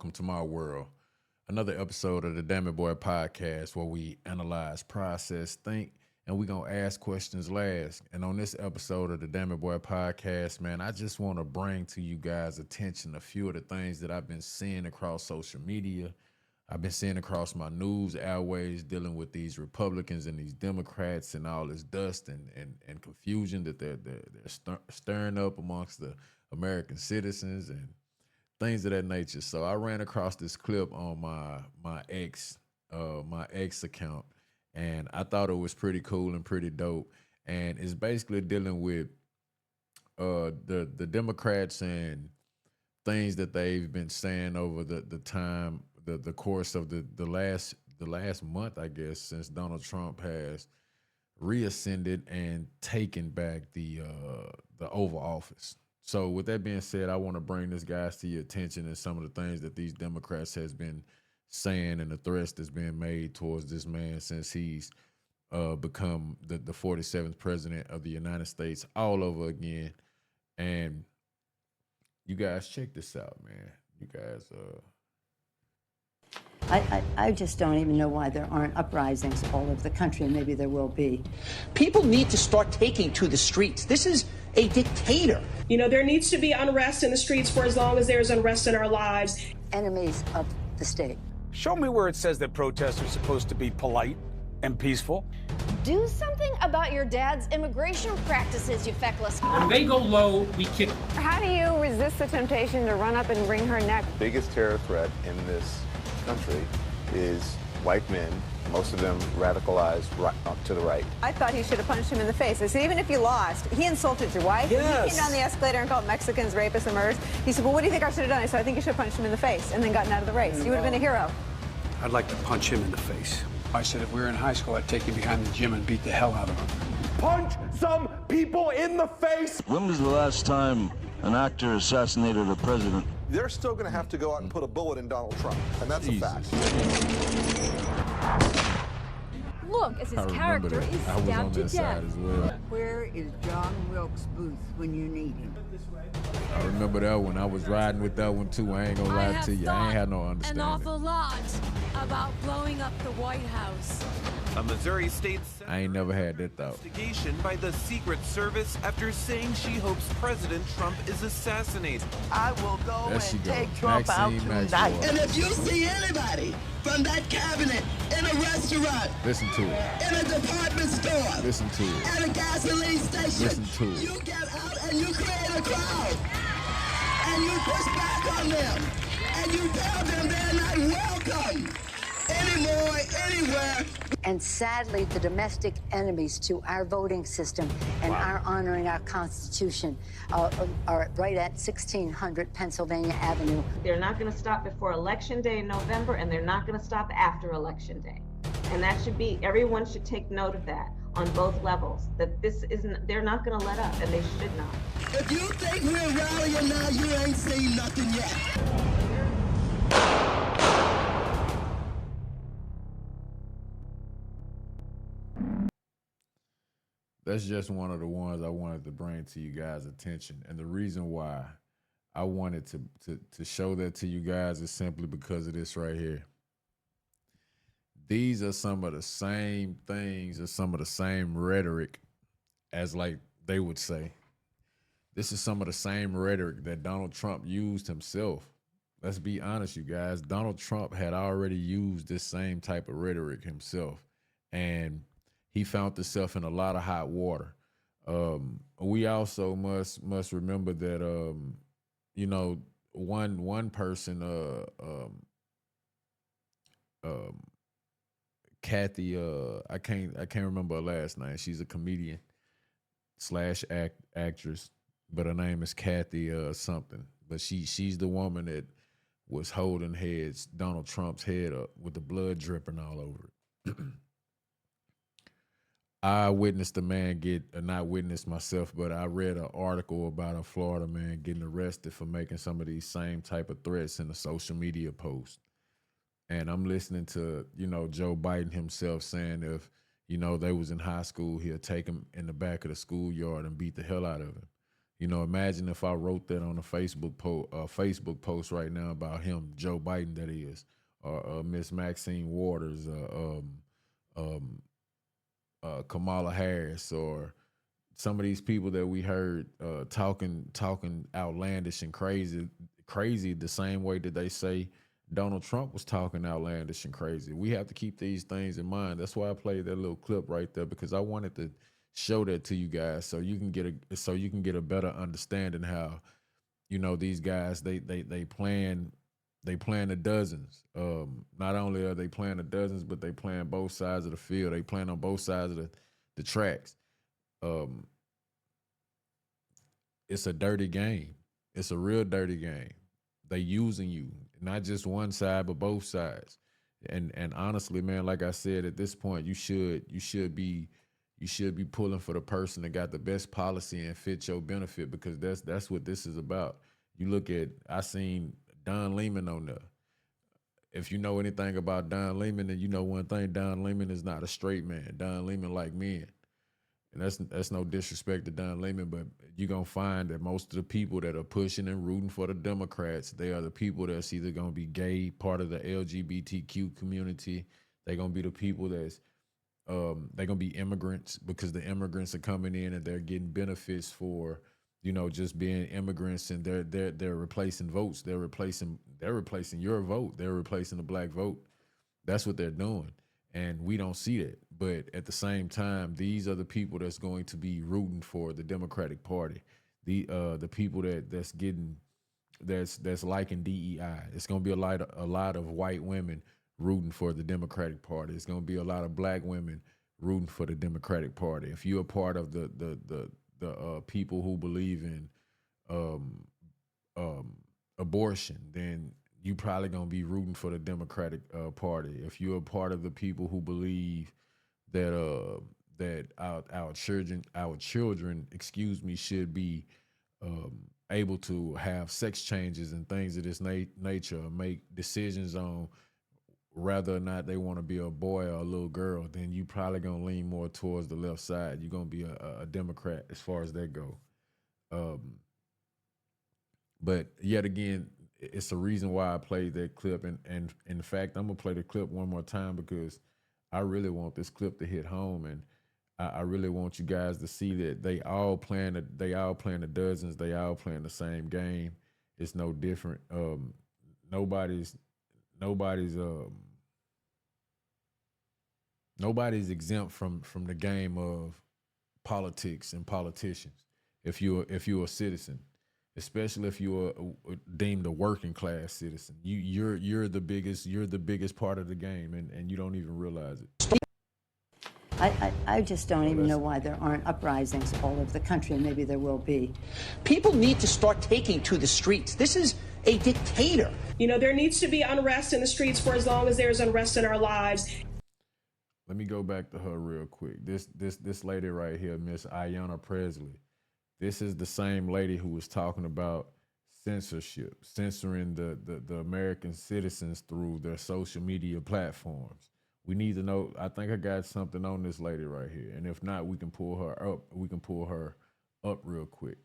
welcome to my world. Another episode of the Damn It Boy podcast where we analyze, process, think, and we gonna ask questions last. And on this episode of the Damn It Boy podcast, man, I just want to bring to you guys' attention a few of the things that I've been seeing across social media. I've been seeing across my news airways dealing with these Republicans and these Democrats and all this dust and confusion that they're stirring up amongst the American citizens and things of that nature. So I ran across this clip on my ex account, and I thought it was pretty cool and pretty dope. And it's basically dealing with the Democrats and things that they've been saying over the course of the last month, I guess, since Donald Trump has reascended and taken back the Oval Office. So with that being said, I want to bring this guys to your attention and some of the things that these Democrats has been saying and the threats that's being made towards this man since he's become the 47th president of the United States all over again. And you guys check this out, man. You guys I just don't even know why there aren't uprisings all over the country, and maybe there will be. People need to start taking to the streets. This is a dictator. You know, there needs to be unrest in the streets for as long as there's unrest in our lives. Enemies of the state. Show me where it says that protests are supposed to be polite and peaceful. Do something about your dad's immigration practices, you feckless. When they go low, we kick. How do you resist the temptation to run up and wring her neck? The biggest terror threat in this country is white men, most of them radicalized right up to the right. I thought he should have punched him in the face. I said, even if you lost, he insulted your wife. Yes. He came down the escalator and called Mexicans rapists and murderers. He said, well, what do you think I should have done? I said, I think you should have punched him in the face and then gotten out of the race. You would have been a hero. I'd like to punch him in the face. I said if we were in high school, I'd take him behind the gym and beat the hell out of him. Punch some people in the face! When was the last time an actor assassinated a president? They're still going to have to go out and put a bullet in Donald Trump, and that's a fact. Look, as his character is stabbed to death. Well. Where is John Wilkes Booth when you need him? I remember that one. I was riding with that one too. I ain't gonna lie to you. I ain't had no understanding. An awful lot about blowing up the White House. A Missouri state I ain't never had that thought. Investigation by the Secret Service after saying she hopes President Trump is assassinated. I will go and take Trump out tonight. And if you see anybody from that cabinet in a restaurant, listen to it. In a department store, listen to it. At a gasoline station, listen to it. You get out and you create a crowd, and you push back on them, and you tell them they're not welcome anymore, anywhere. And sadly, the domestic enemies to our voting system and our honoring our Constitution are right at 1600 Pennsylvania Avenue. They're not going to stop before Election Day in November, and they're not going to stop after Election Day. And that should be, everyone should take note of that on both levels, that this isn't, they're not going to let up, and they should not. If you think we're rallying now, you ain't seen nothing yet. That's just one of the ones I wanted to bring to you guys' attention. And the reason why I wanted to show that to you guys is simply because of this right here. These are some of the same things or some of the same rhetoric as, like they would say. This is some of the same rhetoric that Donald Trump used himself. Let's be honest, you guys. Donald Trump had already used this same type of rhetoric himself. And he found himself in a lot of hot water. We also must remember that you know, one person, Kathy, I can't remember her last name. She's a comedian / actress, but her name is Kathy something. But she's the woman that was holding Donald Trump's head up with the blood dripping all over it. I witnessed a man not witnessed myself, but I read an article about a Florida man getting arrested for making some of these same type of threats in a social media post. And I'm listening to, you know, Joe Biden himself saying if, you know, they was in high school, he'll take him in the back of the schoolyard and beat the hell out of him. You know, imagine if I wrote that on a Facebook post right now about him, Joe Biden, that is, or Miss Maxine Waters, Kamala Harris, or some of these people that we heard talking outlandish and crazy the same way that they say Donald Trump was talking outlandish and crazy. We have to keep these things in mind. That's why I played that little clip right there, because I wanted to show that to you guys so you can get a better understanding how, you know, these guys they plan the dozens. Not only are they playing the dozens, but they playing both sides of the field. They playing on both sides of the tracks. It's a dirty game. It's a real dirty game. They using you, not just one side, but both sides. And honestly, man, like I said, at this point, you should be pulling for the person that got the best policy and fit your benefit, because that's what this is about. You look at, I seen Don Lemon on there. If you know anything about Don Lemon, then you know one thing: Don Lemon is not a straight man. Don Lemon like men. And that's no disrespect to Don Lemon, but you're going to find that most of the people that are pushing and rooting for the Democrats, they are the people that's either going to be gay, part of the LGBTQ community. They're going to be the people that's, they're going to be immigrants, because the immigrants are coming in and they're getting benefits for, you know, just being immigrants, and they're replacing votes. They're replacing your vote. They're replacing the black vote. That's what they're doing. And we don't see that. But at the same time, these are the people that's going to be rooting for the Democratic Party. The people that's liking DEI. It's going to be a lot of white women rooting for the Democratic Party. It's going to be a lot of black women rooting for the Democratic Party. If you're a part of the people who believe in abortion, then you probably gonna be rooting for the Democratic Party. If you're a part of the people who believe that that our children, should be able to have sex changes and things of this nature, or make decisions on whether or not they want to be a boy or a little girl, then you probably gonna lean more towards the left side. You're gonna be a Democrat as far as that go. But yet again, it's the reason why I played that clip, and in fact, I'm gonna play the clip one more time, because I really want this clip to hit home, and I really want you guys to see that they all playing the dozens, they all playing the same game. It's no different. Nobody's exempt from the game of politics and politicians. If you're a citizen, especially if you're deemed a working class citizen, you're the biggest part of the game, and you don't even realize it. I just don't even know why there aren't uprisings all over the country, and maybe there will be. People need to start taking to the streets. This is a dictator. You know, there needs to be unrest in the streets for as long as there's unrest in our lives. Let me go back to her real quick. This lady right here, Miss Ayanna Presley. This is the same lady who was talking about censorship, censoring the American citizens through their social media platforms. We need to know. I think I got something on this lady right here, and if not, we can pull her up. We can pull her up real quick.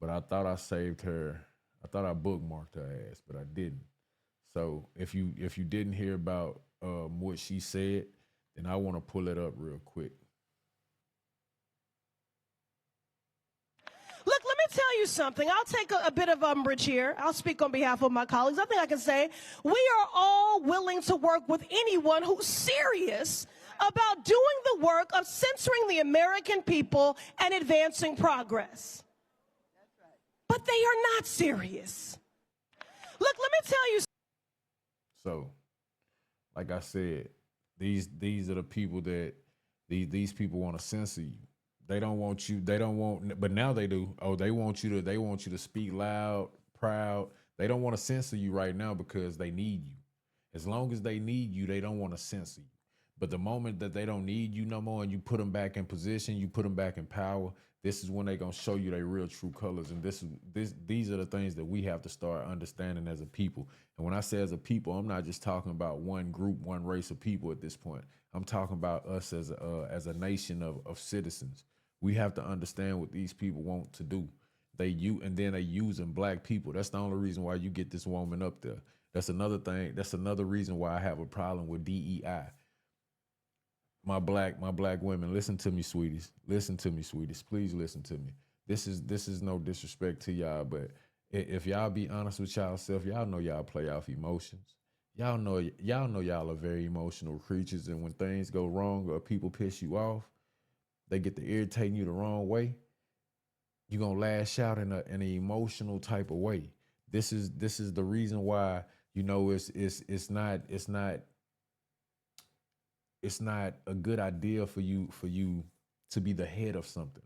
But I thought I saved her. I thought I bookmarked her ass, but I didn't. So if you didn't hear about what she said, then I want to pull it up real quick. Look, let me tell you something. I'll take a bit of umbrage here. I'll speak on behalf of my colleagues. I think I can say we are all willing to work with anyone who's serious about doing the work of censoring the American people and advancing progress. But they are not serious. Look, let me tell you. So, like I said, these are the people that these people want to censor you. They don't want you. They don't want. But now they do. Oh, they want you to speak loud, proud. They don't want to censor you right now because they need you. As long as they need you, they don't want to censor you. But the moment that they don't need you no more, and you put them back in position, you put them back in power, this is when they're gonna show you their real true colors. And these are the things that we have to start understanding as a people. And when I say as a people, I'm not just talking about one group, one race of people at this point. I'm talking about us as a nation of citizens. We have to understand what these people want to do. and then they using black people. That's the only reason why you get this woman up there. That's another thing. That's another reason why I have a problem with DEI. My black women, listen to me, sweeties. Listen to me, sweeties. Please listen to me. This is no disrespect to y'all, but if y'all be honest with y'allself, y'all know y'all play off emotions. Y'all know y'all are very emotional creatures, and when things go wrong or people piss you off, they get to irritating you the wrong way. You're gonna lash out in an emotional type of way. This is the reason why, you know, it's not a good idea for you to be the head of something.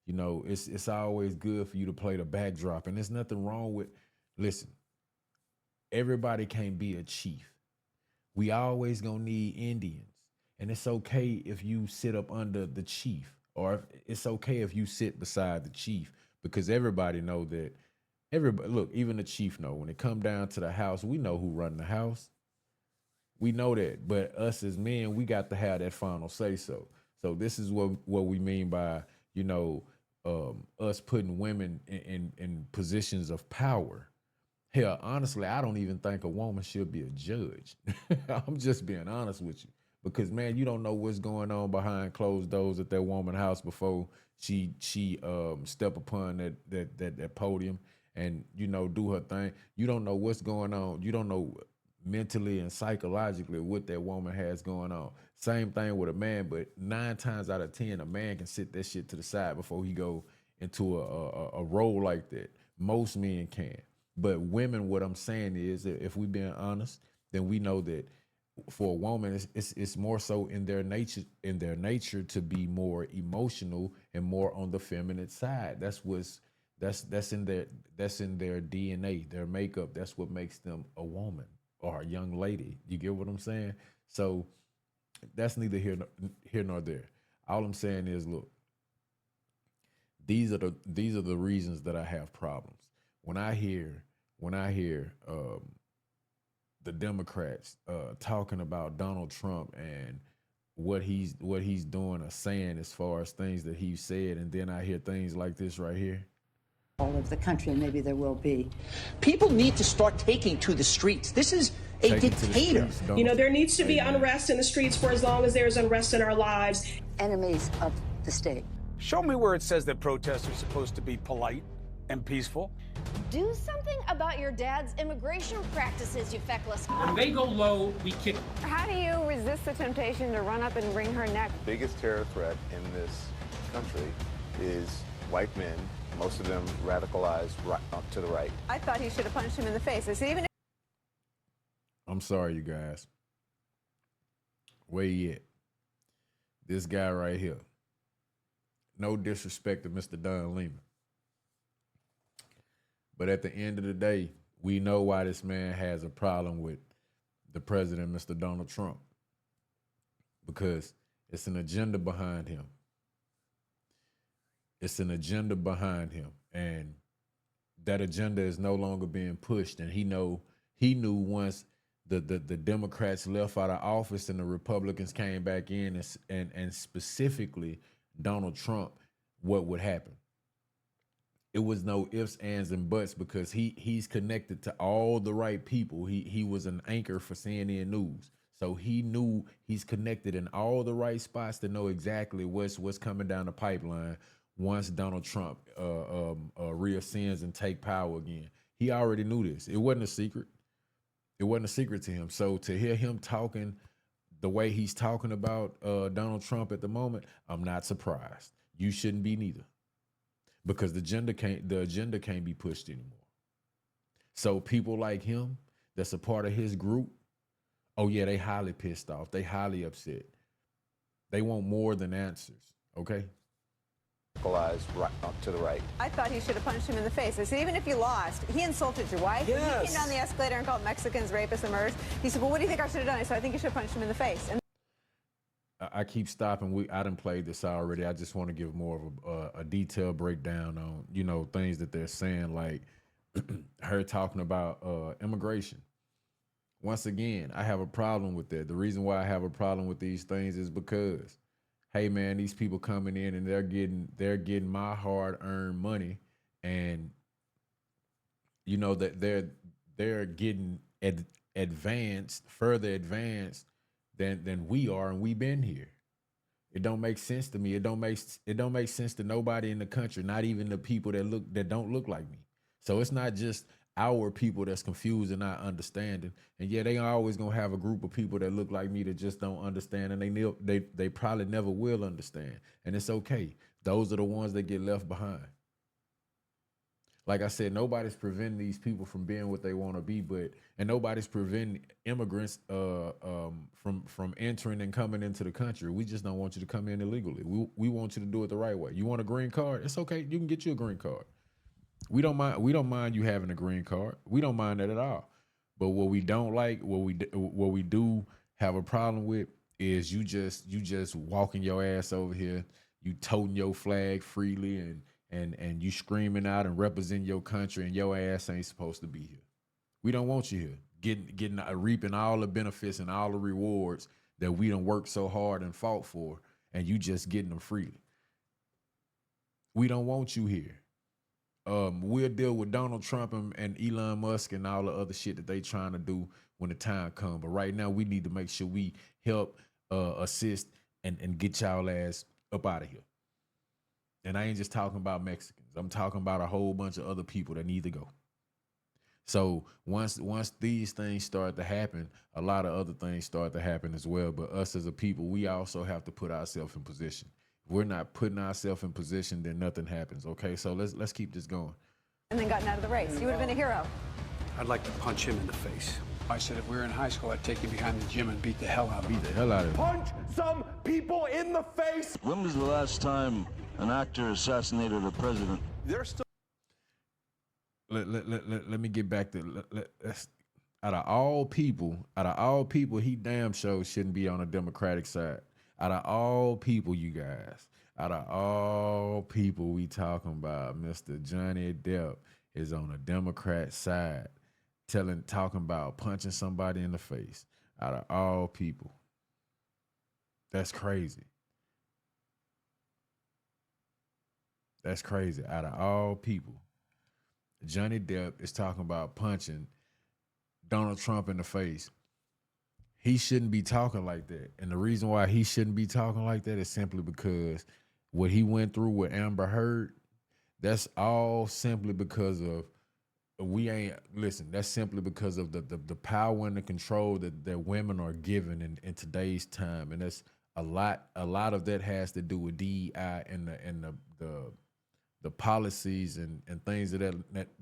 You know, it's always good for you to play the backdrop, and there's nothing wrong with. Listen, everybody can't be a chief. We always gonna need Indians, and it's okay if you sit up under the chief, or it's okay if you sit beside the chief, because everybody know that. Everybody, look, even the chief know when it come down to the house, we know who run the house. We know that, but us as men, we got to have that final say so. So this is what we mean by, you know, us putting women in positions of power. Hell, honestly, I don't even think a woman should be a judge. I'm just being honest with you, because man, you don't know what's going on behind closed doors at that woman's house before she step upon that podium and, you know, do her thing. You don't know what's going on. You don't know mentally and psychologically what that woman has going on. Same thing with a man, but 9 times out of 10, a man can sit that shit to the side before he go into a role like that. Most men can. But women, what I'm saying is that if we being honest, then we know that for a woman, it's more so in their nature to be more emotional and more on the feminine side. That's in their DNA, their makeup. That's what makes them a woman or a young lady. You get what I'm saying? So that's neither here nor there. All I'm saying is, look, these are the reasons that I have problems. When I hear the Democrats talking about Donald Trump and what he's doing or saying as far as things that he said, and then I hear things like this right here. All over the country, and maybe there will be. People need to start taking to the streets. This is a dictator. You know, there needs to be unrest in the streets for as long as there's unrest in our lives. Enemies of the state. Show me where it says that protests are supposed to be polite and peaceful. Do something about your dad's immigration practices, you feckless. When they go low, we kick. How do you resist the temptation to run up and wring her neck? The biggest terror threat in this country is white men, most of them radicalized to the right. I thought he should have punched him in the face. I said, even if I'm sorry, you guys. Where he at? This guy right here. No disrespect to Mr. Don Lemon. But at the end of the day, we know why this man has a problem with the president, Mr. Donald Trump. Because it's an agenda behind him. It's an agenda behind him. And that agenda is no longer being pushed. And he knew once the Democrats left out of office and the Republicans came back in, and specifically Donald Trump, what would happen. It was no ifs, ands, and buts, because he's connected to all the right people. He was an anchor for CNN News. So he knew he's connected in all the right spots to know exactly what's coming down the pipeline once Donald Trump reascends and take power again. He already knew this. It wasn't a secret. It wasn't a secret to him. So to hear him talking the way he's talking about Donald Trump at the moment, I'm not surprised. You shouldn't be neither. Because the agenda can't be pushed anymore. So people like him, that's a part of his group, oh yeah, they highly pissed off. They highly upset. They want more than answers, okay? To the right. I thought he should have punched him in the face. I said, even if you lost, he insulted your wife. Yes. He came down the escalator and called Mexicans rapists and murderers. He said, well, what do you think I should have done? I said, I think you should have punched him in the face. And I keep stopping. I done played this already. I just want to give more of a detailed breakdown on, you know, things that they're saying, like her talking about immigration. Once again, I have a problem with that. The reason why I have a problem with these things is because, hey man, these people coming in and they're getting my hard-earned money, and you know that they're getting further advanced than we are, and we've been here. It don't make sense to me. It don't make sense to nobody in the country, not even the people that don't look like me. So it's not just our people that's confused and not understanding. And yeah, they always gonna have a group of people that look like me that just don't understand, and they probably never will understand. And it's okay. Those are the ones that get left behind. Like I said, nobody's preventing these people from being what they want to be, and nobody's preventing immigrants from entering and coming into the country. We just don't want you to come in illegally. We want you to do it the right way. You want a green card? It's okay. You can get you a green card. We don't mind you having a green card. We don't mind that at all. But what we don't like, what we do have a problem with is you just walking your ass over here, you toting your flag freely and you screaming out and representing your country, and your ass ain't supposed to be here. We don't want you here, reaping all the benefits and all the rewards that we done worked so hard and fought for, and you just getting them freely. We don't want you here. We'll deal with Donald Trump and Elon Musk and all the other shit that they trying to do when the time comes. But right now, we need to make sure we help, assist, and get y'all ass up out of here. And I ain't just talking about Mexicans. I'm talking about a whole bunch of other people that need to go. So once these things start to happen, a lot of other things start to happen as well. But us as a people, we also have to put ourselves in position. If we're not putting ourselves in position, then nothing happens. Okay, so let's keep this going. And then gotten out of the race. You would have been a hero. I'd like to punch him in the face. I said if we were in high school, I'd take him behind the gym and beat the hell out of him. Beat the hell out of him. Punch some people in the face. When was the last time an actor assassinated a president? They're still. Let me get back to out of all people, he damn sure shouldn't be on the Democratic side. Out of all people, you guys, out of all people we talking about, Mr. Johnny Depp is on the Democrat side, talking about punching somebody in the face. Out of all people, that's crazy. That's crazy. Out of all people, Johnny Depp is talking about punching Donald Trump in the face. He shouldn't be talking like that. And the reason why he shouldn't be talking like that is simply because what he went through with Amber Heard, that's all simply because of that's simply because of the power and the control that women are given in today's time. And that's a lot of that has to do with DEI and the policies and things of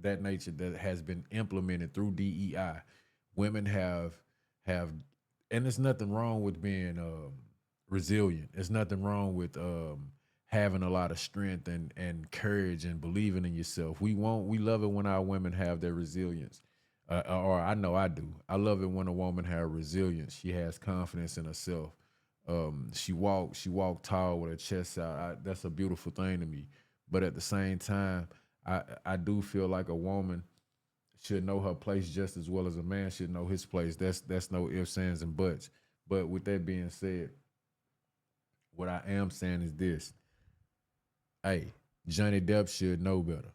that nature that has been implemented through DEI. Women have, and there's nothing wrong with being resilient. There's nothing wrong with having a lot of strength and courage and believing in yourself. We love it when our women have their resilience. Or I know I do. I love it when a woman has resilience. She has confidence in herself. She walk tall with her chest out. That's a beautiful thing to me. But at the same time, I do feel like a woman should know her place just as well as a man should know his place. That's no ifs, ands, and buts. But with that being said, what I am saying is this. Hey, Johnny Depp should know better.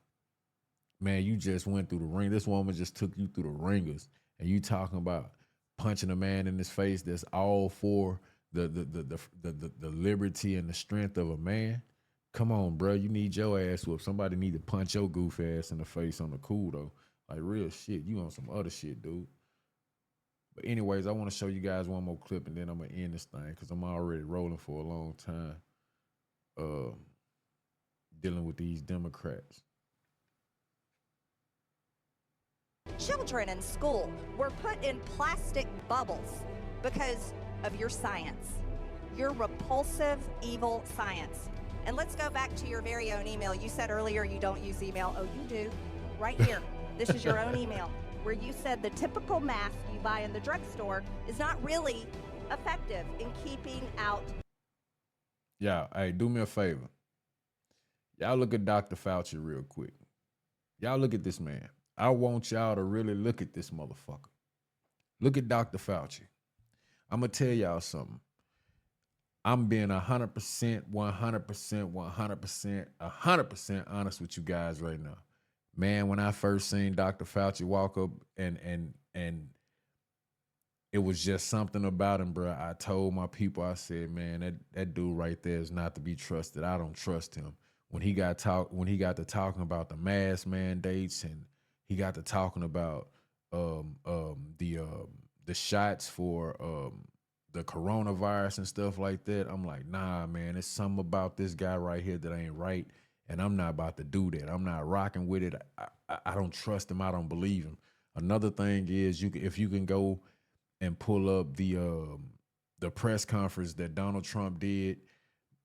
Man, you just went through the ring. This woman just took you through the ringers, and you talking about punching a man in his face that's all for the liberty and the strength of a man. Come on, bro. You need your ass whooped. Somebody need to punch your goof ass in the face on the cool, though. Like, real shit. You on some other shit, dude. But anyways, I want to show you guys one more clip, and then I'm going to end this thing because I'm already rolling for a long time dealing with these Democrats. Children in school were put in plastic bubbles because of your science, your repulsive, evil science. And let's go back to your very own email. You said earlier you don't use email. Oh, you do. Right here. This is your own email where you said the typical mask you buy in the drugstore is not really effective in keeping out. Yeah, hey, do me a favor. Y'all look at Dr. Fauci real quick. Y'all look at this man. I want y'all to really look at this motherfucker. Look at Dr. Fauci. I'm going to tell y'all something. I'm being 100%, 100%, 100%, 100% honest with you guys right now. man, when I first seen Dr. Fauci walk up and it was just something about him, bro. I told my people, I said, man, that dude right there is not to be trusted. I don't trust him. When he got to talking about the mask mandates, and he got to talking about the shots for the coronavirus and stuff like that, I'm like, nah, man, it's something about this guy right here that ain't right, and I'm not about to do that. I'm not rocking with it. I don't trust him. I don't believe him. Another thing is, if you can go and pull up the press conference that Donald Trump did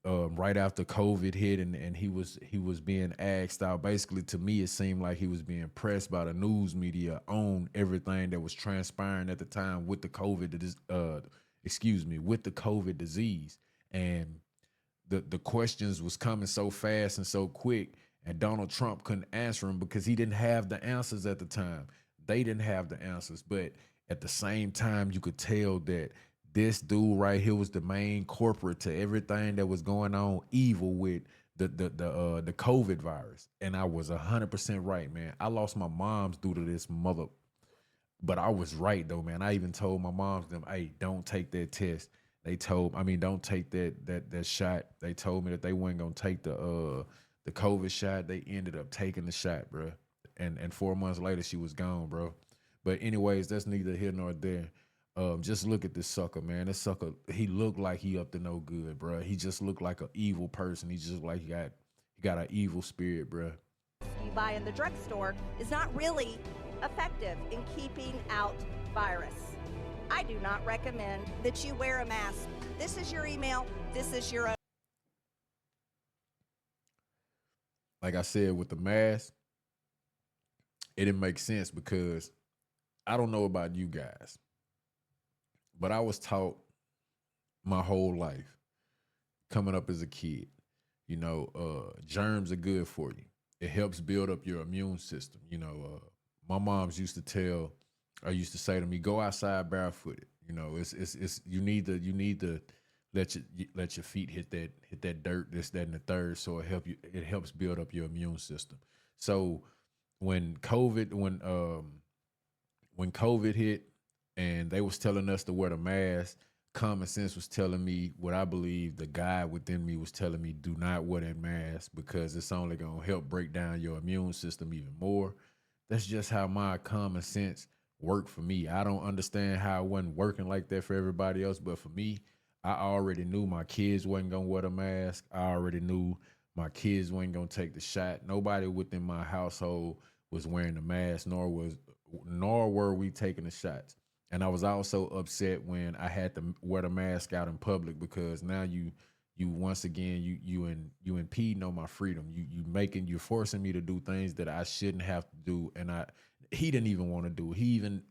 right after COVID hit, and he was being asked out. Basically, to me, it seemed like he was being pressed by the news media on everything that was transpiring at the time with the COVID disease, and the questions was coming so fast and so quick, and Donald Trump couldn't answer them because he didn't have the answers at the time. They didn't have the answers, but at the same time, you could tell that this dude right here was the main corporate to everything that was going on evil with the COVID virus. And I was 100% right, man. I lost my moms due to this mother, but I was right though, man. I even told my moms them, hey, don't take that test. Don't take that shot. They told me that they weren't gonna take the COVID shot. They ended up taking the shot, bro. And 4 months later, she was gone, bro. But anyways, that's neither here nor there. Just look at this sucker, man. This sucker, he looked like he up to no good, bro. He just looked like an evil person. He just looked like he got an evil spirit, bro. You buy in the drugstore is not really effective in keeping out virus. I do not recommend that you wear a mask. This is your email. This is your own. Like I said, with the mask, it didn't make sense because I don't know about you guys, but I was taught my whole life coming up as a kid, germs are good for you. It helps build up your immune system. My moms used to say to me, go outside barefooted. It's you need to let your feet hit that dirt, this, that, and the third, so it helps build up your immune system. So when COVID hit and they was telling us to wear the mask, common sense was telling me what I believe the guy within me was telling me, do not wear that mask because it's only going to help break down your immune system even more. That's just how my common sense worked for me. I don't understand how it wasn't working like that for everybody else, but for me, I already knew my kids wasn't going to wear the mask. I already knew my kids wasn't going to take the shot. Nobody within my household was wearing the mask, nor were we taking the shots. And I was also upset when I had to wear the mask out in public because now you once again you impeding on my freedom. You're forcing me to do things that I shouldn't have to do, and he didn't even want to do. He even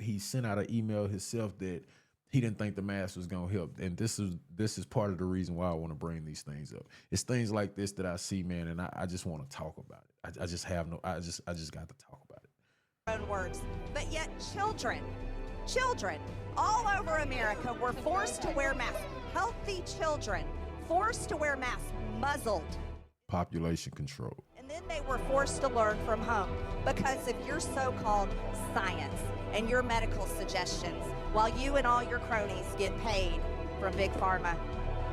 he sent out an email himself that he didn't think the mask was gonna help. And this is part of the reason why I want to bring these things up. It's things like this that I see, man, and I just want to talk about it. I just got to talk about it. Own words. But yet children all over America were forced to wear masks. Healthy children forced to wear masks, muzzled. Population control. And then they were forced to learn from home because of your so-called science and your medical suggestions, while you and all your cronies get paid from Big Pharma.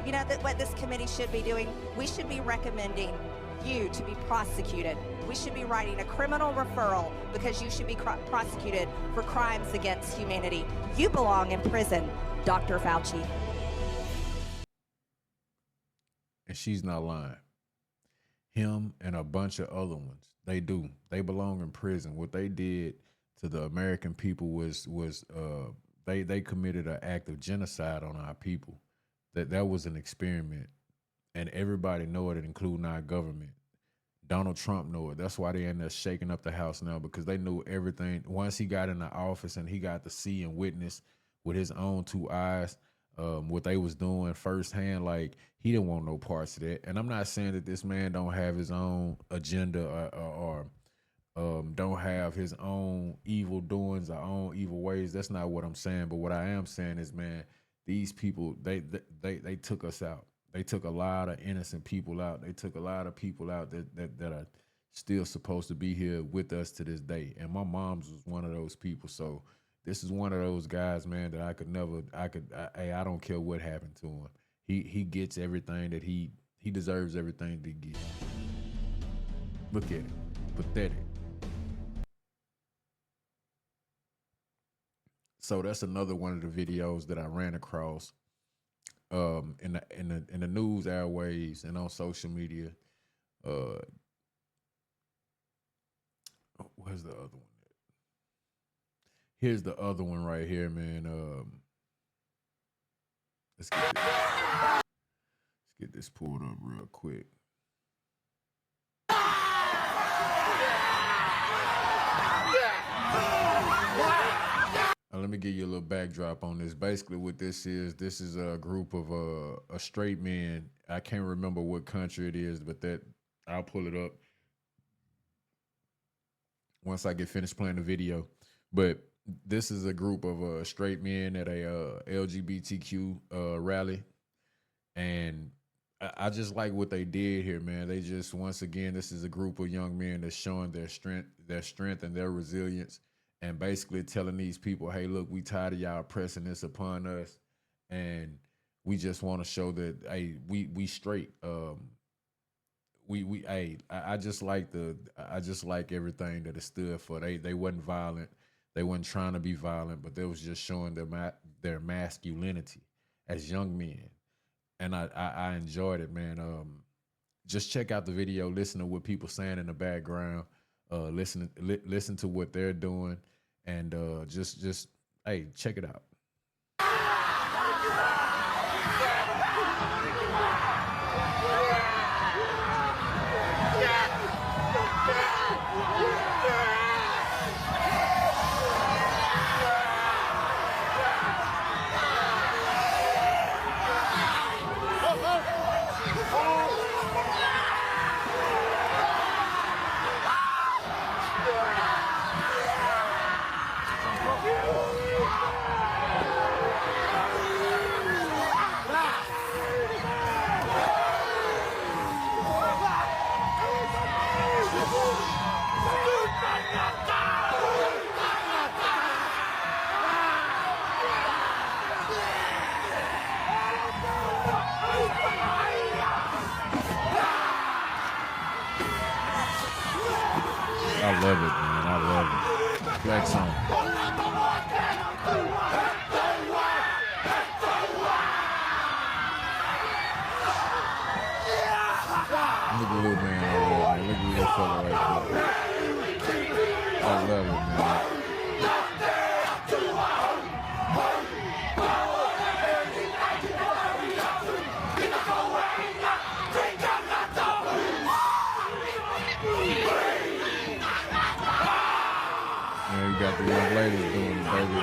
You know what this committee should be doing? We should be recommending you to be prosecuted. We should be writing a criminal referral because you should be prosecuted for crimes against humanity. You belong in prison, Dr. Fauci. And she's not lying. Him and a bunch of other ones, they do. They belong in prison. What they did to the American people was they committed an act of genocide on our people. That was an experiment, and everybody know it, including our government. Donald Trump know it. That's why they end up shaking up the House now, because they knew everything. Once he got in the office and he got to see and witness with his own two eyes what they was doing firsthand, like, he didn't want no parts of that. And I'm not saying that this man don't have his own agenda or don't have his own evil doings or own evil ways. That's not what I'm saying. But what I am saying is, man, these people, they took us out. They took a lot of innocent people out. They took a lot of people out that are still supposed to be here with us to this day. And my mom's was one of those people. So this is one of those guys, man, that I don't care what happened to him. He gets everything that he deserves everything that he gets. Look at it. Pathetic. So that's another one of the videos that I ran across in the news airwaves and on social media. Where's the other one? Here's the other one right here, man. Let's get this pulled up real quick. Let me give you a little backdrop on this. Basically, what this is a group of straight men. I can't remember what country it is, but I'll pull it up once I get finished playing the video. But this is a group of straight men at a LGBTQ rally, and I just like what they did here, man. They just, once again, this is a group of young men that's showing their strength and their resilience, and basically telling these people, hey, look, we tired of y'all pressing this upon us, and we just want to show that, hey, we straight. I just like everything that it stood for. They wasn't violent. They wasn't trying to be violent, but they was just showing their masculinity as young men. And I enjoyed it, man. Just check out the video, listen to what people saying in the background, listen to what they're doing, and just hey, check it out. I love it, man. I love it. Flex on. Look at little man over there, man. Look at little fella right there. I love it, man. You got the young ladies doing it, baby.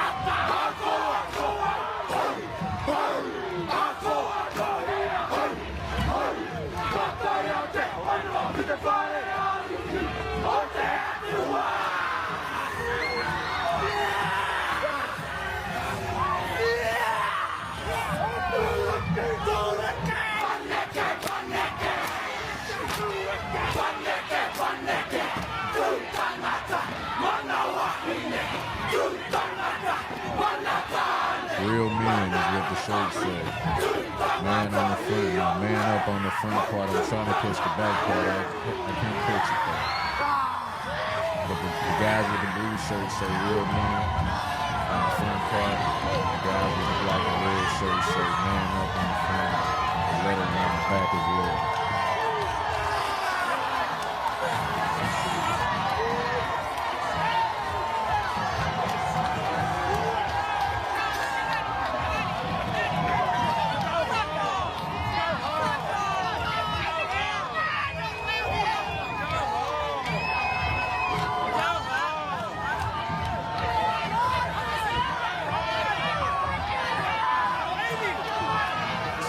Real men is what the shirt said. Man on the front, now man up on the front part. I'm trying to push the back part. I can't push it though. But the guys with the blue shirts say real men on the front part. The guys with the black and red shirts say man up on the front. The letter on the back as well.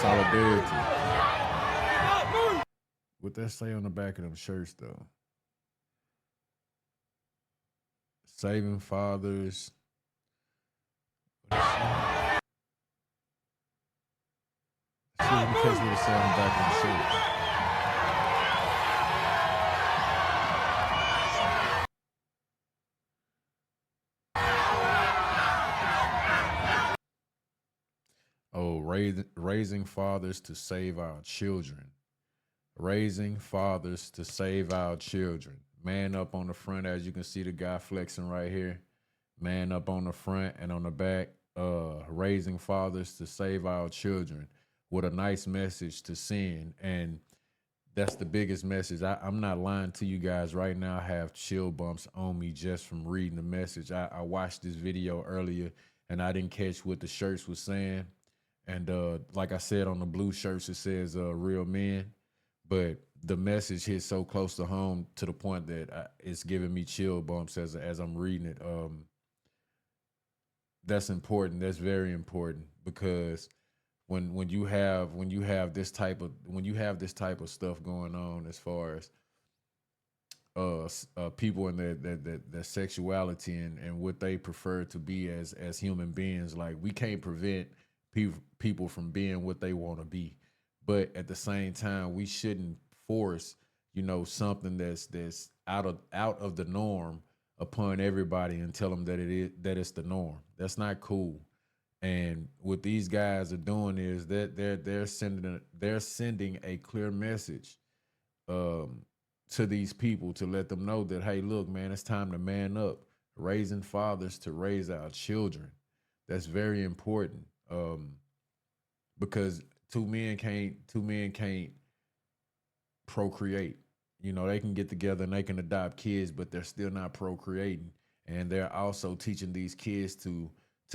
Solidarity. What that say on the back of them shirts, though? Saving fathers. See what it say on the back of the shirt. raising fathers to save our children. Raising fathers to save our children. Man up on the front, as you can see the guy flexing right here. Man up on the front and on the back. Raising fathers to save our children, with a nice message to send. And that's the biggest message. I'm not lying to you guys right now. I have chill bumps on me just from reading the message. I watched this video earlier and I didn't catch what the shirts was saying. And like I said, on the blue shirts, it says real men. But the message hit so close to home to the point that it's giving me chill bumps as I'm reading it. That's important. That's very important, because when you have this type of stuff going on, as far as people and their sexuality and what they prefer to be as human beings, like, we can't prevent people from being what they want to be, but at the same time, we shouldn't force something that's out of the norm upon everybody and tell them that it's the norm. That's not cool. And what these guys are doing is that they're sending a clear message to these people to let them know that, hey, look, man, it's time to man up. Raising fathers to raise our children. That's very important, because two men can't procreate. They can get together and they can adopt kids, but they're still not procreating. And they're also teaching these kids to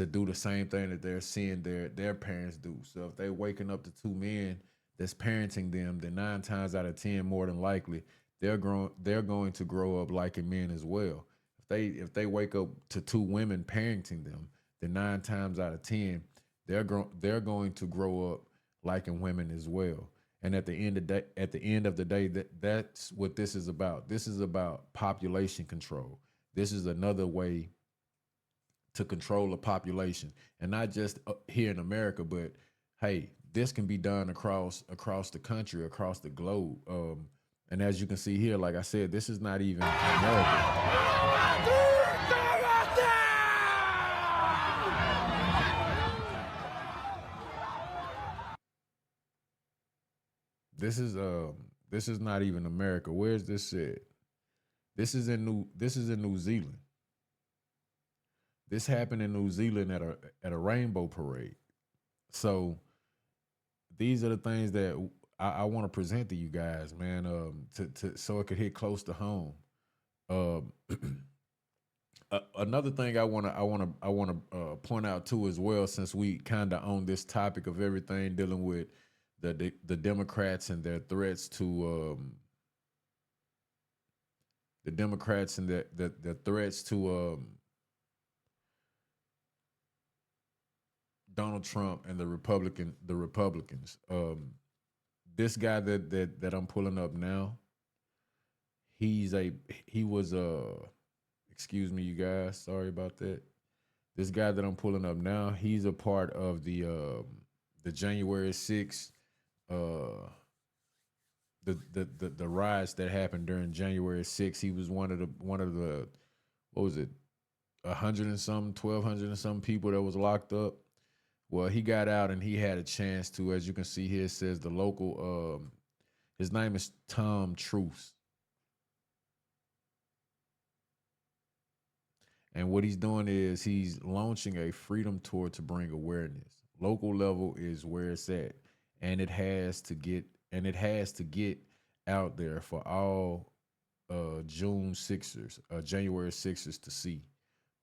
do the same thing that they're seeing their parents do. So if they're waking up to two men that's parenting them, then 9 times out of 10, more than likely, they're going to grow up liking men as well. If they wake up to 2 women parenting them, then 9 times out of 10, they're going to grow up liking women as well. And at the end of the day, that's what this is about. This is about population control. This is another way to control the population, and not just here in America, but hey, this can be done across the country, across the globe. And as you can see here, like I said, this is not even America. This is not even America. Where's this at? This is in New Zealand. This happened in New Zealand at a rainbow parade. So these are the things that I want to present to you guys, man. So it could hit close to home. Another thing I want to point out too as well, since we kind of on this topic of everything dealing with the Democrats and their threats to the Democrats and the threats to Donald Trump and the Republicans. This guy that I'm pulling up now, excuse me, you guys, sorry about that. This guy that I'm pulling up now, he's a part of the January 6th, the riots that happened during January 6th. He was one of the what was it, 100 and some, 1,200 and some people that was locked up. Well, he got out and he had a chance to, as you can see here, it says the local, his name is Tom Truce. And what he's doing is he's launching a freedom tour to bring awareness. Local level is where it's at. And it has to get out there for all January 6ers to see.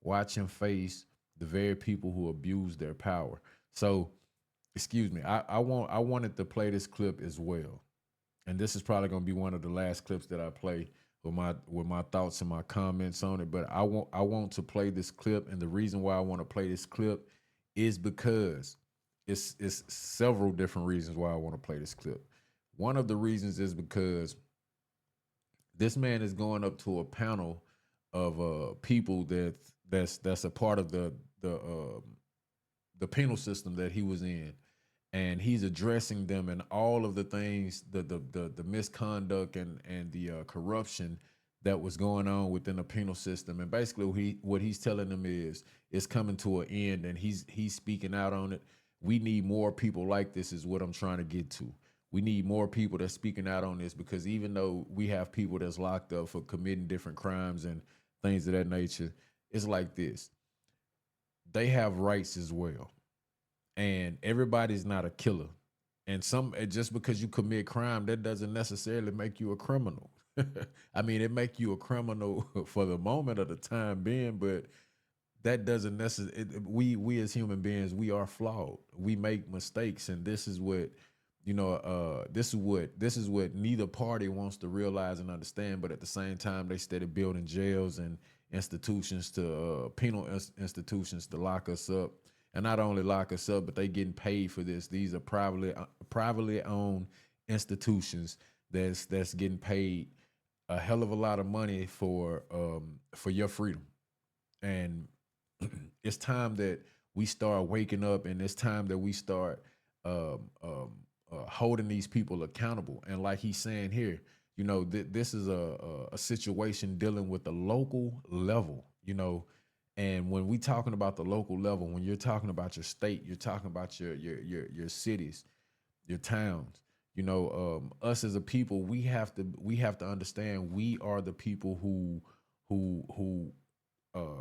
Watch him face the very people who abuse their power. So, excuse me, I wanted to play this clip as well. And this is probably going to be one of the last clips that I play with my thoughts and my comments on it. But I want to play this clip, and the reason why I want to play this clip is because it's several different reasons why I want to play this clip. One of the reasons is because this man is going up to a panel of people that's a part of the penal system that he was in, and he's addressing them and all of the things, the misconduct and the corruption that was going on within the penal system. And basically what he's telling them is it's coming to an end, and he's speaking out on it. We need more people like this is what I'm trying to get to. We need more people that's speaking out on this, because even though we have people that's locked up for committing different crimes and things of that nature, it's like this. They have rights as well. And everybody's not a killer. And just because you commit crime, that doesn't necessarily make you a criminal. I mean, it make you a criminal for the moment of the time being, but that doesn't necessarily. We as human beings, we are flawed. We make mistakes, and this is what this is what neither party wants to realize and understand. But at the same time, they steady building jails and institutions to penal institutions to lock us up. And not only lock us up, but they getting paid for this. These are privately owned institutions that's getting paid a hell of a lot of money for your freedom. And it's time that we start waking up, and it's time that we start holding these people accountable. And like he's saying here, this is a situation dealing with the local level, And when we talking about the local level, when you're talking about your state, you're talking about your cities, your towns. Us as a people, we have to understand we are the people who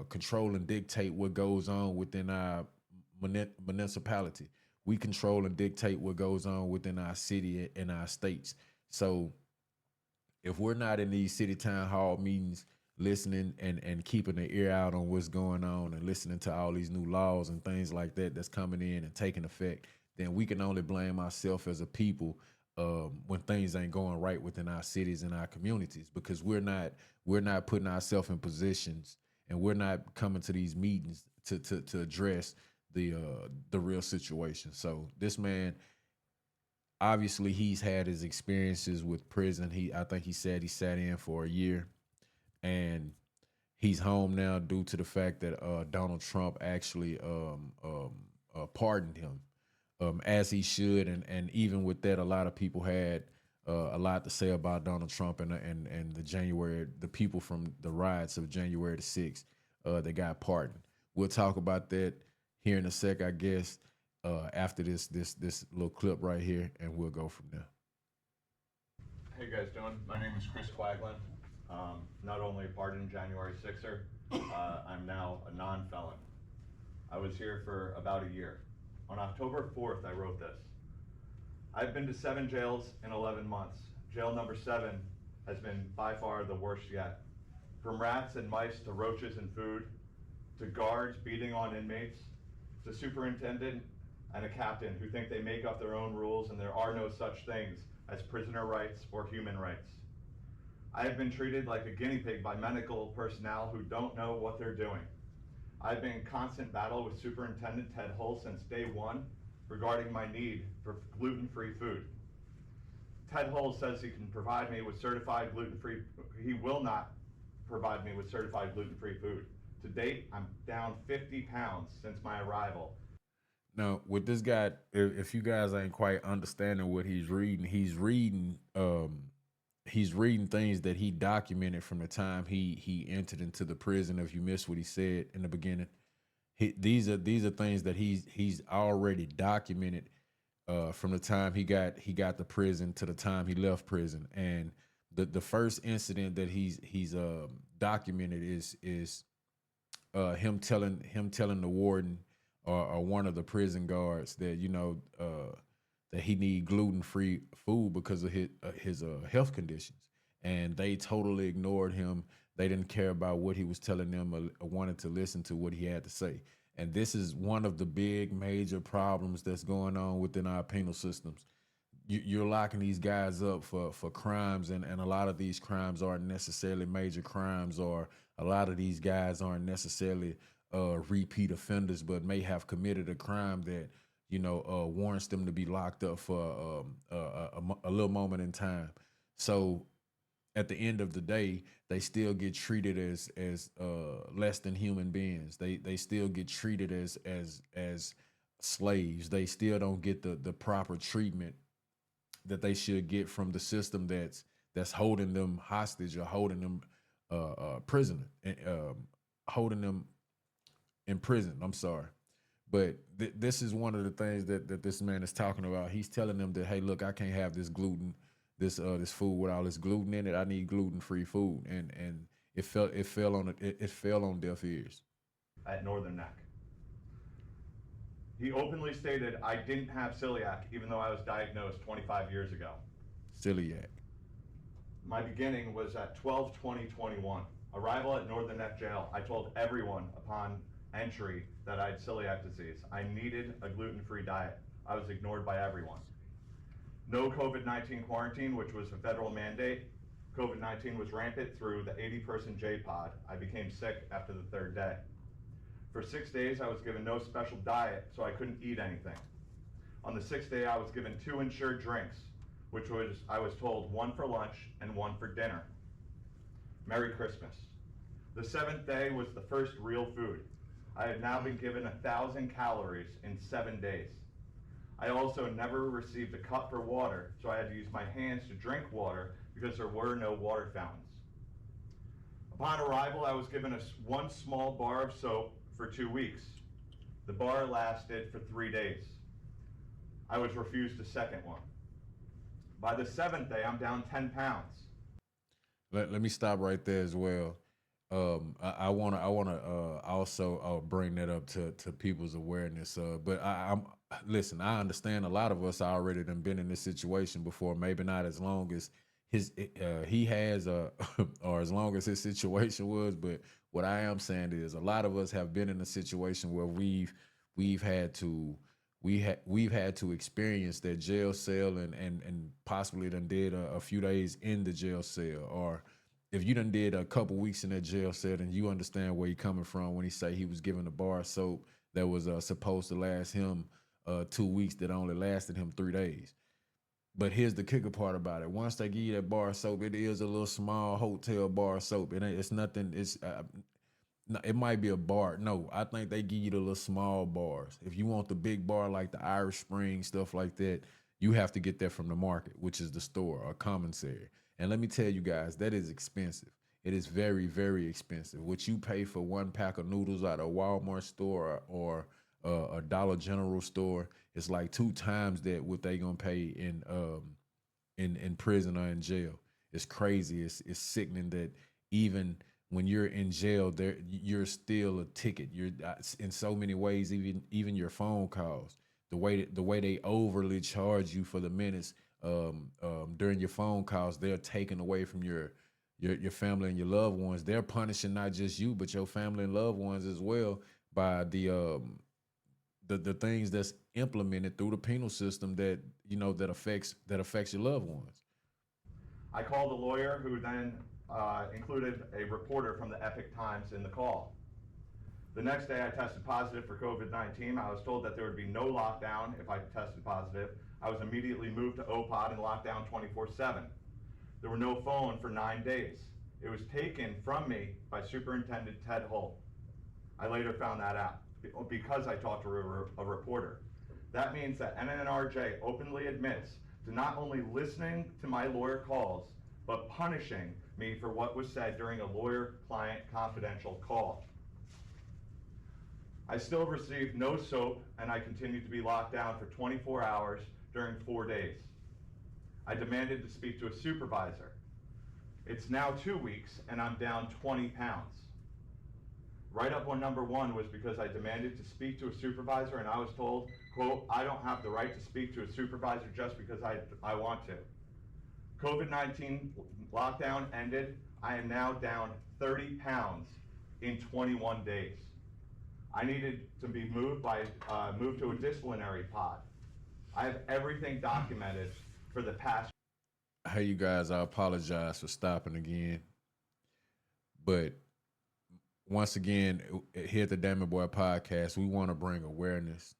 control and dictate what goes on within our municipality. We control and dictate what goes on within our city and our states. So if we're not in these city town hall meetings, listening and keeping an ear out on what's going on and listening to all these new laws and things like that that's coming in and taking effect, then we can only blame ourselves as a people when things ain't going right within our cities and our communities, because we're not putting ourselves in positions, and we're not coming to these meetings to address the real situation. So this man, obviously he's had his experiences with prison. I think he said he sat in for a year. And he's home now due to the fact that Donald Trump actually pardoned him, as he should. And even with that, a lot of people had a lot to say about Donald Trump and the people from the riots of January the 6th that got pardoned. We'll talk about that here in a sec, I guess, after this little clip right here, and we'll go from there. Hey guys doing? My name is Chris Quaglin. Not only a pardoned January 6er, I'm now a non-felon. I was here for about a year. On October 4th, I wrote this. I've been to 7 jails in 11 months. Jail number 7 has been by far the worst yet. From rats and mice to roaches and food, to guards beating on inmates, to superintendent and a captain who think they make up their own rules and there are no such things as prisoner rights or human rights. I have been treated like a guinea pig by medical personnel who don't know what they're doing. I've been in constant battle with Superintendent Ted Hull since day one regarding my need for gluten-free food. Ted Hull says he can provide me with certified gluten-free, he will not provide me with certified gluten-free food. To date, I'm down 50 pounds since my arrival. Now, with this guy, if you guys ain't quite understanding what he's reading things that he documented from the time he entered into the prison. If you missed what he said in the beginning, these are things that he's already documented from the time he got to prison to the time he left prison. And the first incident that he's documented is him telling the warden or one of the prison guards that that he need gluten-free food because of his health conditions, and they totally ignored him. They didn't care about what he was telling them or wanted to listen to what he had to say. And this is one of the big major problems that's going on within our penal systems. You're locking these guys up for crimes, and a lot of these crimes aren't necessarily major crimes, or a lot of these guys aren't necessarily repeat offenders, but may have committed a crime that warrants them to be locked up for a little moment in time. So at the end of the day, they still get treated as less than human beings. They still get treated as slaves. They still don't get the proper treatment that they should get from the system that's holding them hostage or holding them prisoner, holding them in prison. I'm sorry. But this is one of the things that this man is talking about. He's telling them that, hey, look, I can't have this gluten, this food with all this gluten in it. I need gluten-free food, and it fell on deaf ears. At Northern Neck. He openly stated I didn't have celiac, even though I was diagnosed 25 years ago. Celiac. My beginning was at 12/20/21. Arrival at Northern Neck Jail. I told everyone upon entry that I had celiac disease. I needed a gluten-free diet. I was ignored by everyone. No COVID-19 quarantine, which was a federal mandate. COVID-19 was rampant through the 80-person J-pod. I became sick after the third day. For 6 days, I was given no special diet, so I couldn't eat anything. On the 6th day, I was given 2 insured drinks, which was, I was told, 1 for lunch and 1 for dinner. Merry Christmas. The 7th day was the first real food. I had now been given 1,000 calories in 7 days. I also never received a cup for water, so I had to use my hands to drink water because there were no water fountains. Upon arrival, I was given 1 small bar of soap for 2 weeks. The bar lasted for 3 days. I was refused a second one. By the 7th day, I'm down 10 pounds. Let me stop right there as well. I wanna also bring that up to people's awareness. But listen. I understand a lot of us already done been in this situation before. Maybe not as long as he has, or as long as his situation was. But what I am saying is, a lot of us have been in a situation where we've had to experience that jail cell and possibly done did a few days in the jail cell, or if you done did a couple weeks in that jail cell, then you understand where he coming from when he say he was given a bar of soap that was supposed to last him 2 weeks that only lasted him 3 days. But here's the kicker part about it. Once they give you that bar of soap, it is a little small hotel bar of soap. It's nothing. It might be a bar. No, I think they give you the little small bars. If you want the big bar like the Irish Spring, stuff like that, you have to get that from the market, which is the store or commissary. And let me tell you guys, that is expensive. It is very, very expensive. What you pay for 1 pack of noodles at a Walmart store or a Dollar General store, it's like 2 times that what they gonna pay in prison or in jail. It's crazy. It's sickening that even when you're in jail, you're still a ticket. You're in so many ways. Even your phone calls, the way they overly charge you for the minutes during your phone calls, they're taking away from your family and your loved ones. They're punishing not just you, but your family and loved ones as well by the things that's implemented through the penal system that that affects your loved ones. I called a lawyer who then included a reporter from the Epic Times in the call. The next day I tested positive for COVID-19. I was told that there would be no lockdown if I tested positive. I was immediately moved to OPOD and locked down 24/7. There were no phone for 9 days. It was taken from me by Superintendent Ted Holt. I later found that out because I talked to a reporter. That means that NNRJ openly admits to not only listening to my lawyer calls, but punishing me for what was said during a lawyer-client confidential call. I still received no soap, and I continued to be locked down for 24 hours during 4 days. I demanded to speak to a supervisor. It's now 2 weeks, and I'm down 20 pounds. Write-up on number 1 was because I demanded to speak to a supervisor, and I was told, quote, I don't have the right to speak to a supervisor just because I want to. COVID-19 lockdown ended. I am now down 30 pounds in 21 days. I needed to be moved to a disciplinary pod. I have everything documented for the past. Hey, you guys, I apologize for stopping again. But once again, here at the Damn It Boy podcast, we want to bring awareness.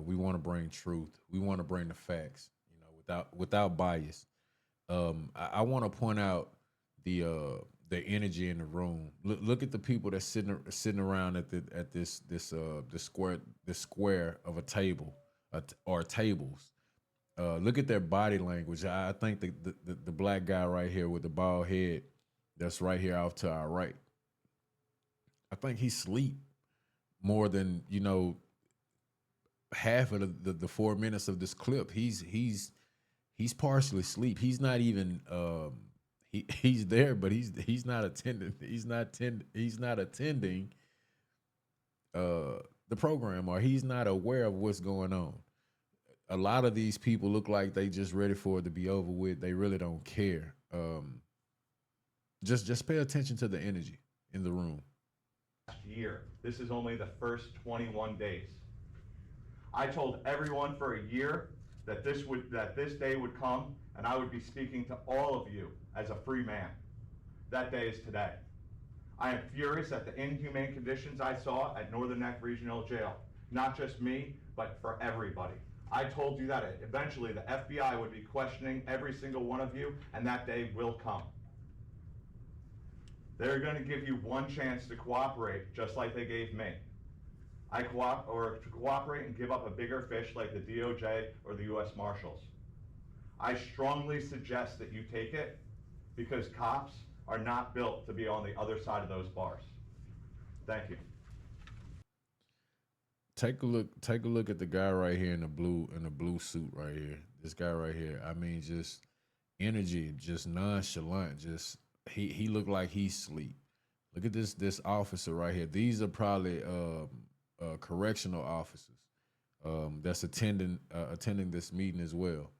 We want to bring truth. We want to bring the facts, without bias. I want to point out the energy in the room. Look at the people that's sitting around at this square of a table or tables. Look at their body language. I think the black guy right here with the bald head that's right here off to our right, I think he sleep more than half of the 4 minutes of this clip, he's partially asleep. He's not even he's there, but he's not attending. He's not attending the program, or he's not aware of what's going on. A lot of these people look like they just ready for it to be over with. They really don't care. Just pay attention to the energy in the room. Year. This is only the first 21 days. I told everyone for a year that this day would come, and I would be speaking to all of you as a free man. That day is today. I am furious at the inhumane conditions I saw at Northern Neck Regional Jail. Not just me, but for everybody. I told you that eventually the FBI would be questioning every single one of you, and that day will come. They're going to give you one chance to cooperate, just like they gave me. To cooperate and give up a bigger fish like the DOJ or the U.S. Marshals. I strongly suggest that you take it, because cops are not built to be on the other side of those bars. Thank you. Take a look at the guy right here in the blue suit right here. This guy right here. I mean, just energy, just nonchalant. Just he looked like he's asleep. Look at this officer right here. These are probably correctional officers that's attending this meeting as well.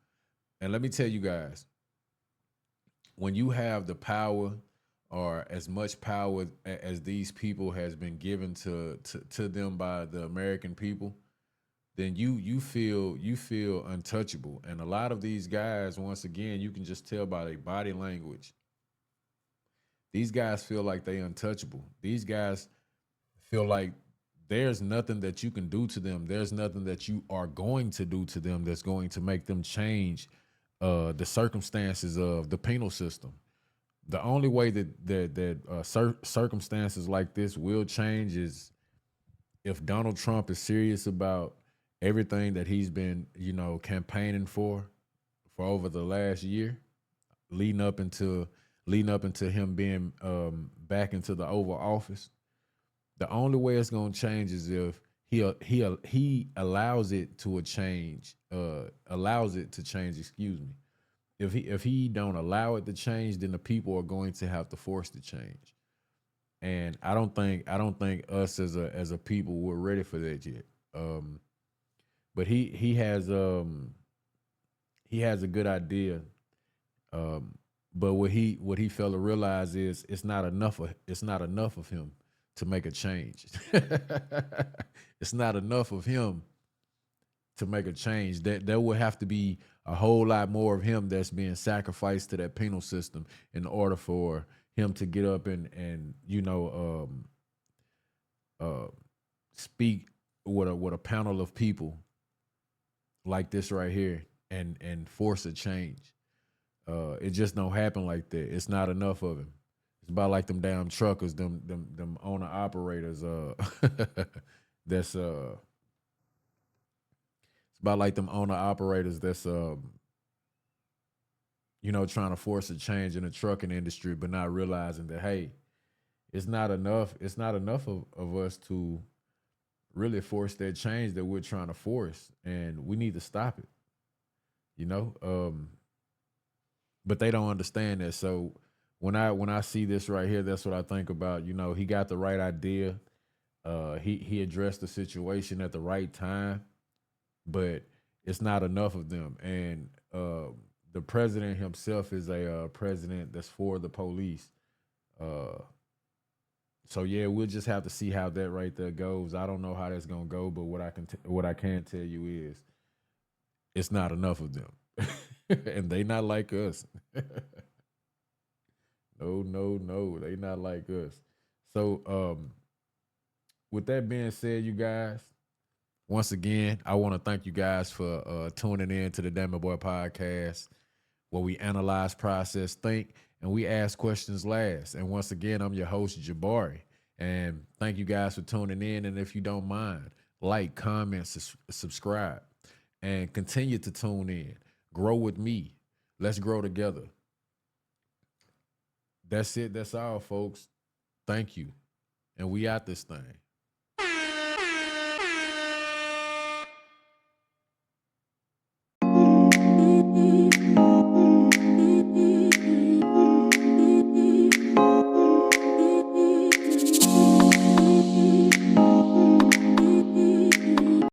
And let me tell you guys, when you have the power, or as much power as these people has been given to them by the American people, then you feel untouchable. And a lot of these guys, once again, you can just tell by their body language. These guys feel like they untouchable. These guys feel like there's nothing that you can do to them. There's nothing that you are going to do to them that's going to make them change the circumstances of the penal system. The only way that circumstances like this will change is if Donald Trump is serious about everything that he's been, campaigning for over the last year, leading up into him being back into the Oval Office. The only way it's gonna change is if he allows it to change. Excuse me. If he don't allow it to change, then the people are going to have to force the change. And I don't think us as a people we're ready for that yet. But he has a good idea. But what he failed to realize is it's not enough of him to make a change. It's not enough of him to make a change. There will have to be a whole lot more of him that's being sacrificed to that penal system in order for him to get up and speak with a panel of people like this right here and force a change. It just don't happen like that. It's not enough of him. It's about like them damn truckers, them owner operators. It's about like them owner operators that's trying to force a change in the trucking industry, but not realizing that, hey, it's not enough. It's not enough of us to really force that change that we're trying to force, and we need to stop it. But they don't understand that. So when I see this right here, that's what I think about. He got the right idea. He addressed the situation at the right time, but it's not enough of them. And the president himself is a president that's for the police. So yeah, we'll just have to see how that right there goes. I don't know how that's gonna go, but what I can tell you is, it's not enough of them, and they not like us. No, they not like us. So with that being said, you guys, once again, I want to thank you guys for tuning in to the Damn It Boy podcast, where we analyze, process, think, and we ask questions last. And once again, I'm your host, Jabari. And thank you guys for tuning in. And if you don't mind, like, comment, subscribe, and continue to tune in. Grow with me. Let's grow together. That's it. That's all, folks. Thank you. And we out this thing.